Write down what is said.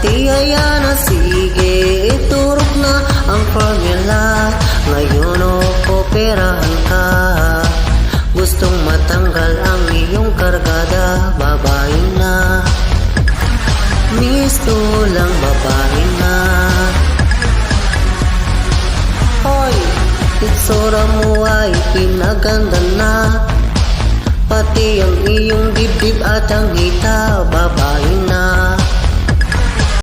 tiyaya na, sige, iturok na ang formula. Ngayon operahan ka, gustong matanggal ang iyong kargada. Babae na, misto lang, babae na. Hoy, itsura mo ay pinaganda na, pati ang iyong dibdib at ang hita. Babae na,